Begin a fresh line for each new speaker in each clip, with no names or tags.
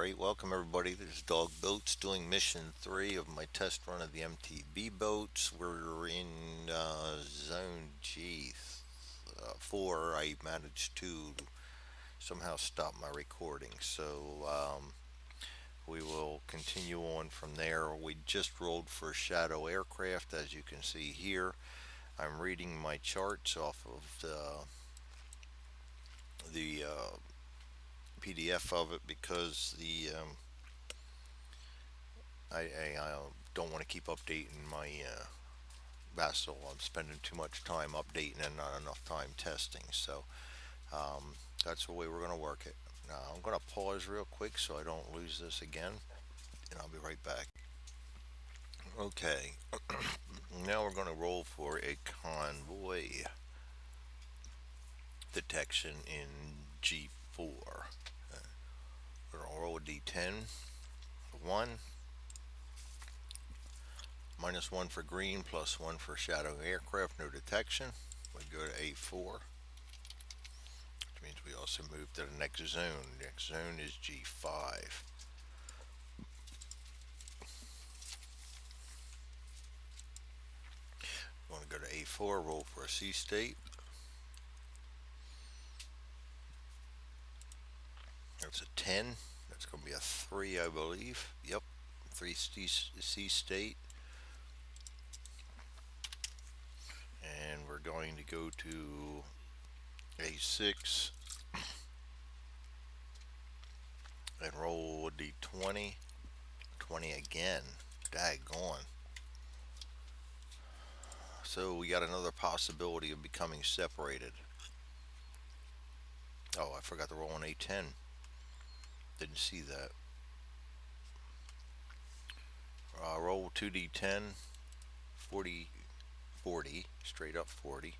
Alright, welcome everybody. This is Dog Boats doing mission 3 of my test run of the MTB boats. We're in Zone G 4. I managed to somehow stop my recording, so we will continue on from there. We just rolled for Shadow Aircraft, as you can see here. I'm reading my charts off of the PDF of it because I don't want to keep updating my vessel. I'm spending too much time updating and not enough time testing. So that's the way we're going to work it. Now I'm going to pause real quick so I don't lose this again, and I'll be right back. Okay, now we're going to roll for a convoy detection in G4. We're going to roll a D10. 1, -1 for green, +1 for shadow aircraft, no detection. We go to A4, which means we also move to the next zone. The next zone is G5. We want to go to A4, roll for a C state. That's a 10. That's going to be a 3, I believe. Yep, 3 C state. And we're going to go to A6 and roll a D20. 20 again. Daggone. So we got another possibility of becoming separated. Oh, I forgot to roll an A10. Didn't see that. Roll 2D10. 40, 40, straight up 40.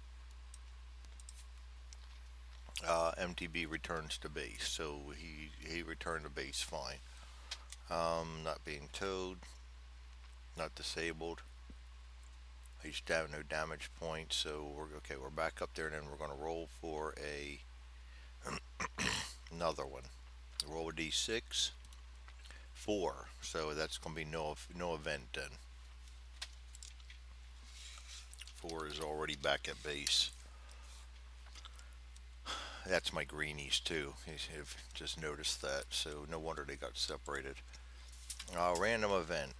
MTB returns to base, so he returned to base fine. Not being towed, not disabled. He's down no damage points, so we're okay. We're back up there, and then we're going to roll for another one. Roll a D6, 4. So that's going to be no event then. 4 is already back at base. That's my greenies too. You've just noticed that, so no wonder they got separated. Random event.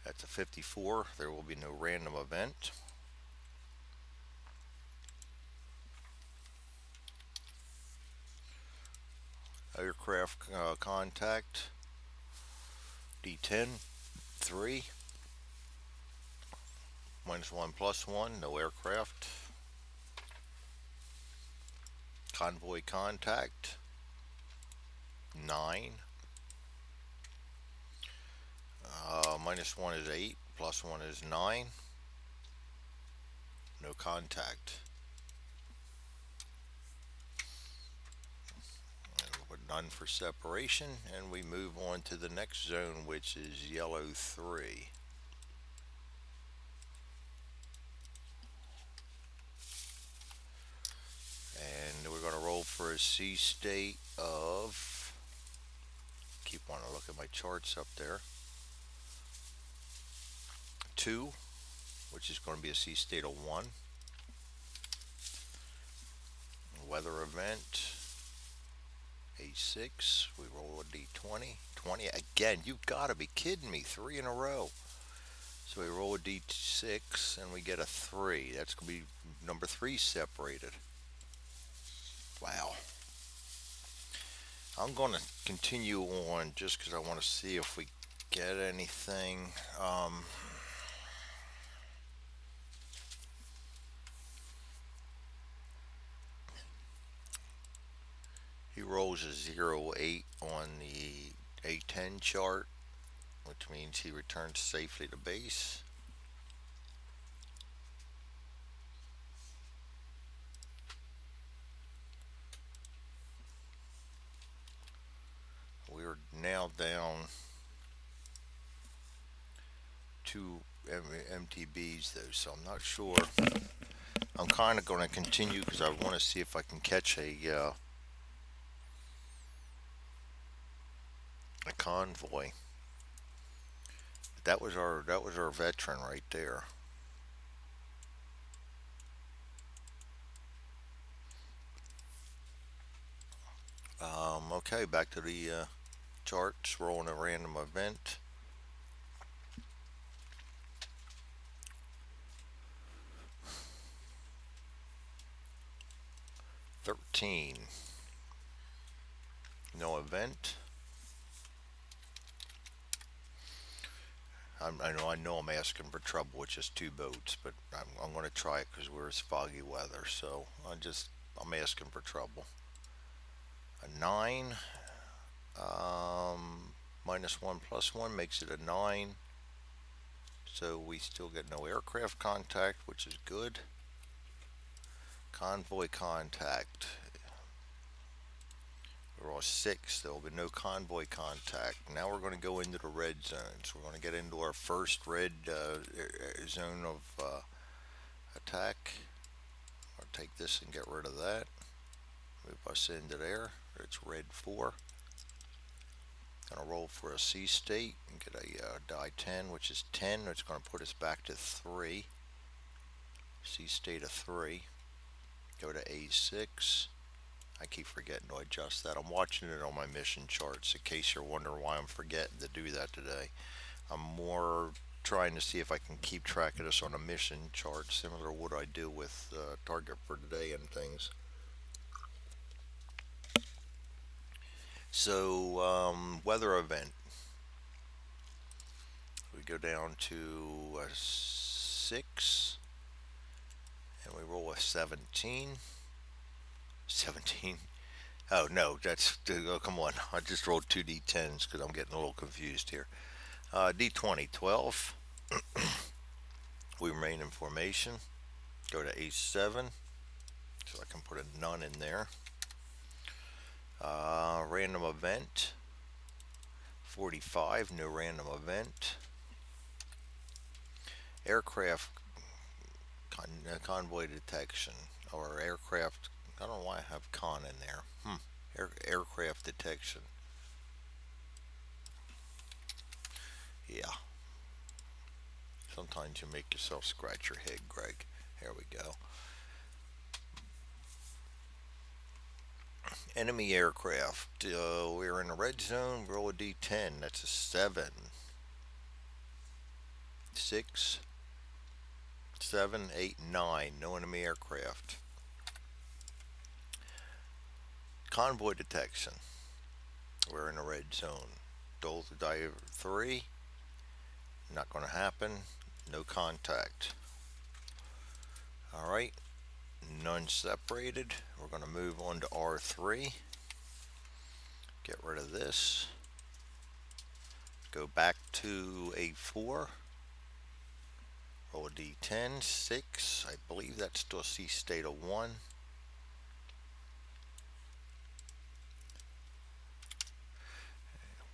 That's a 54. There will be no random event. Aircraft contact. D10. 3. -1 +1. No aircraft. Convoy contact. 9. -1 is 8, +1 is 9. No contact. And we're done for separation, and we move on to the next zone, which is yellow 3. And we're going to roll for a C state of, keep wanting to look at my charts up there, 2, which is going to be a C state of 1. Weather event, A6, we roll a D20, 20 again. You've got to be kidding me, 3 in a row. So we roll a D6 and we get a 3. That's going to be number 3 separated. Wow. I'm going to continue on just because I want to see if we get anything. He rolls a 0-8 on the A10 chart, which means he returns safely to base. We're now down to MTBs though, so I'm not sure. I'm kind of going to continue because I want to see if I can catch a convoy. That was our veteran right there. Okay, back to the charts. Rolling a random event. 13. No event. I know I'm asking for trouble with just two boats, but I'm going to try it because we're foggy weather. So I'm asking for trouble. A 9, minus 1 plus 1 makes it a 9. So we still get no aircraft contact, which is good. Convoy contact. We're on 6. There will be no convoy contact. Now we're going to go into the red zones. We're going to get into our first red zone of attack. I'll take this and get rid of that. Move us into there. It's red 4. Gonna roll for a C state and get a die 10, which is 10. It's going to put us back to 3. C state of 3. Go to A6. I keep forgetting to adjust that. I'm watching it on my mission charts in case you're wondering why I'm forgetting to do that today. I'm more trying to see if I can keep track of this on a mission chart, similar to what I do with target for today and things. So, weather event. We go down to a 6 and we roll a 17. 17. Oh no, oh, come on. I just rolled two D10s because I'm getting a little confused here. D20, 12. We remain in formation. Go to A7, so I can put a none in there. Random event. 45, no random event. Aircraft convoy detection, or aircraft. I don't know why I have con in there. Aircraft detection. Yeah. Sometimes you make yourself scratch your head, Greg. Here we go. Enemy aircraft. We're in the red zone. Roll a D10. That's a 7. 6, 7, 8, 9. No enemy aircraft. Convoy detection. We're in a red zone. Dole to die 3. Not going to happen. No contact. Alright. None separated. We're going to move on to R3. Get rid of this. Go back to A4. Roll a D10. 6. I believe that's still C state of 1.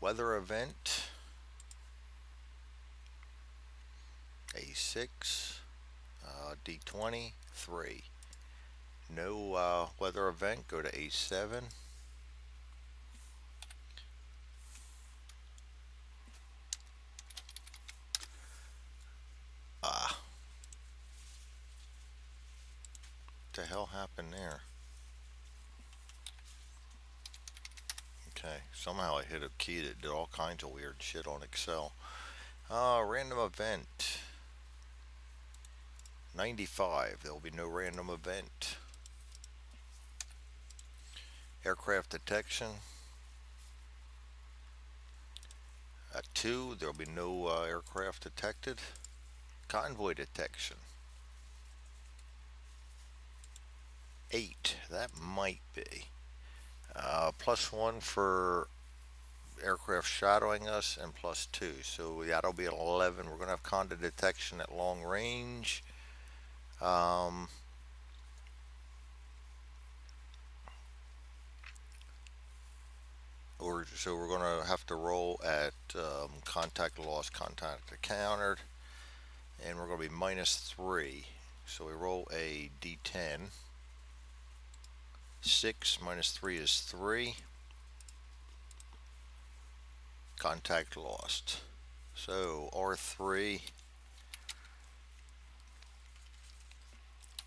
Weather event. A6. D20. 3. No weather event. Go to A7. What the hell happened there? Okay, somehow I hit a key that did all kinds of weird shit on Excel. Random event. 95, there will be no random event. Aircraft detection. At 2, there will be no aircraft detected. Convoy detection. 8, that might be. +1 for aircraft shadowing us and +2. So that'll be an 11. We're going to have convoy detection at long range. So we're going to have to roll at contact lost, contact encountered, and we're going to be -3. So we roll a D10. 6 minus 3 is 3. Contact lost. So R3,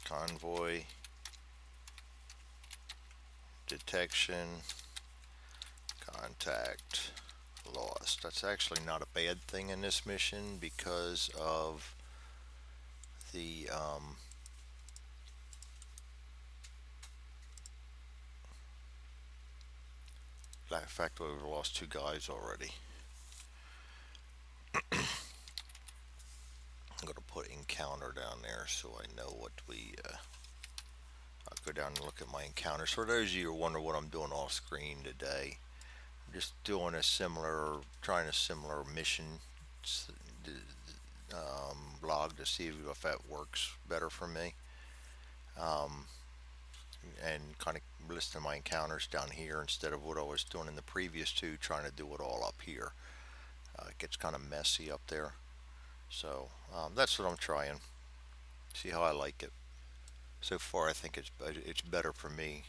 convoy, detection, contact lost. That's actually not a bad thing in this mission because of the fact that we've lost two guys already. I'm going to put encounter down there so I know what I'll go down and look at my encounters. For those of you who wonder what I'm doing off screen today, I'm just doing trying a similar mission log to see if that works better for me. And kind of listing my encounters down here instead of what I was doing in the previous two, trying to do it all up here. It gets kind of messy up there. So that's what I'm trying. See how I like it. So far, I think it's better for me.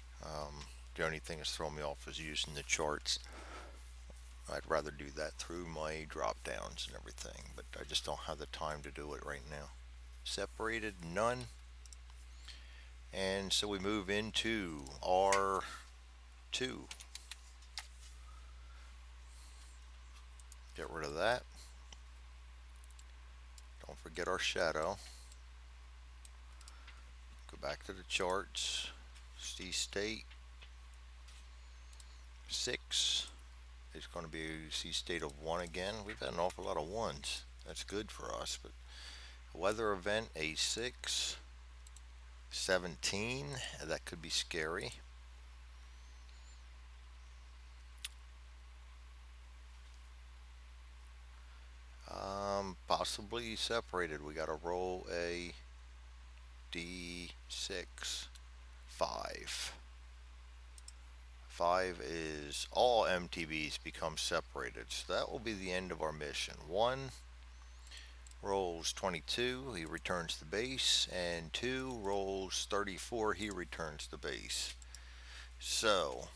The only thing that's thrown me off is using the charts. I'd rather do that through my drop downs and everything, but I just don't have the time to do it right now. Separated, none. And so we move into R2. Get rid of that. Don't forget our shadow. Go back to the charts. C state 6 is going to be a C state of 1 again. We've had an awful lot of 1s. That's good for us. But weather event A6 17. That could be scary. Possibly separated. We got to roll a D6 5. 5 is all MTBs become separated. So that will be the end of our mission. 1 rolls 22, he returns to base, and 2 rolls 34, he returns to base. So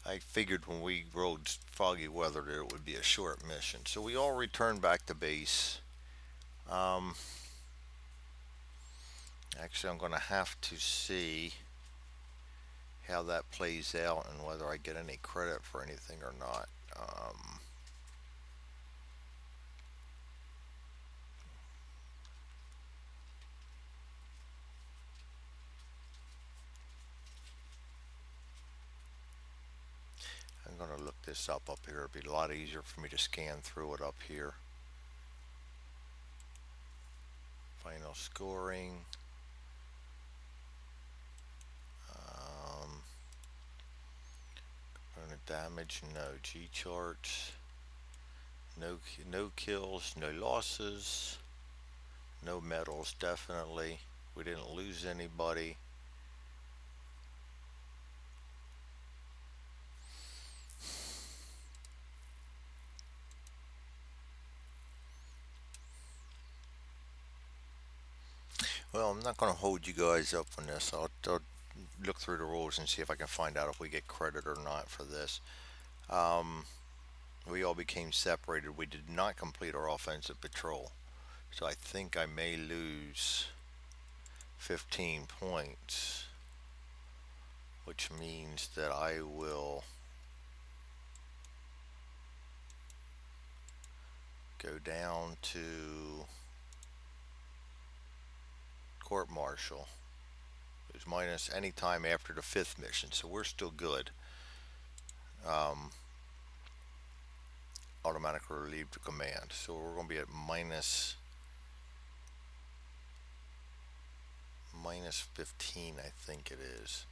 I figured when we rolled foggy weather that it would be a short mission. So we all return back to base. Actually, I'm going to have to see how that plays out and whether I get any credit for anything or not. I'm going to look this up here. It'll be a lot easier for me to scan through it up here. Final scoring. Damage, no. G charts, no kills, no losses, no medals. Definitely, we didn't lose anybody. Well, I'm not going to hold you guys up on this. I'll look through the rules and see if I can find out if we get credit or not for this. We all became separated. We did not complete our offensive patrol. So I think I may lose 15 points, which means that I will go down to court martial. It's minus any time after the 5th mission, so we're still good. Automatically relieve the command. So we're going to be at minus 15, I think it is.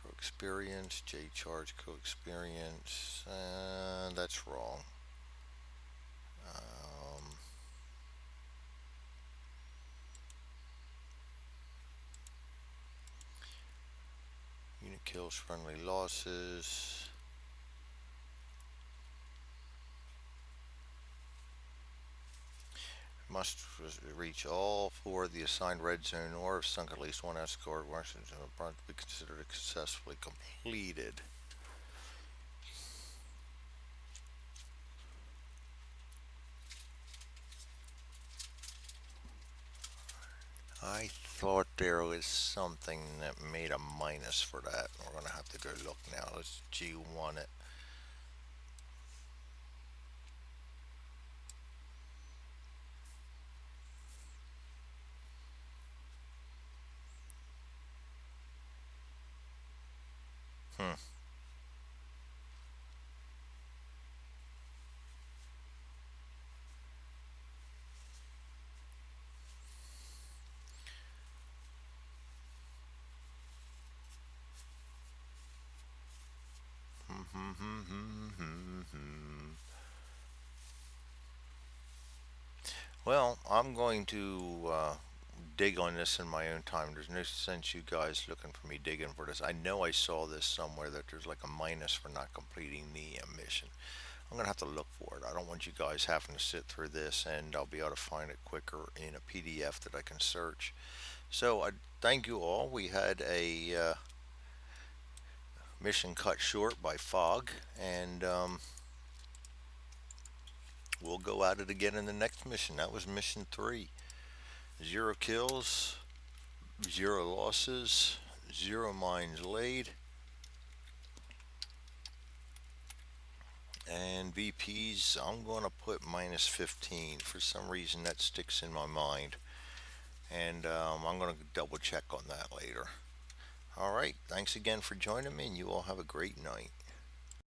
Co-experience, J charge co-experience. That's wrong. Unit kills, friendly losses. Must reach all four of the assigned red zone or have sunk at least one escort Washington to be considered successfully completed. I thought there was something that made a minus for that. We're going to have to go look now. Let's G1 it. Hmm. Well, I'm going to dig on this in my own time. There's no sense you guys looking for me digging for this. I know I saw this somewhere that there's like a minus for not completing the mission. I'm gonna have to look for it. I don't want you guys having to sit through this, and I'll be able to find it quicker in a PDF that I can search. So I thank you all. We had a mission cut short by fog, and we'll go at it again in the next mission. That was mission 3. 0 kills, 0 losses, 0 mines laid, and VPs. I'm going to put minus 15. For some reason, that sticks in my mind, and I'm going to double check on that later. All right. Thanks again for joining me, and you all have a great night.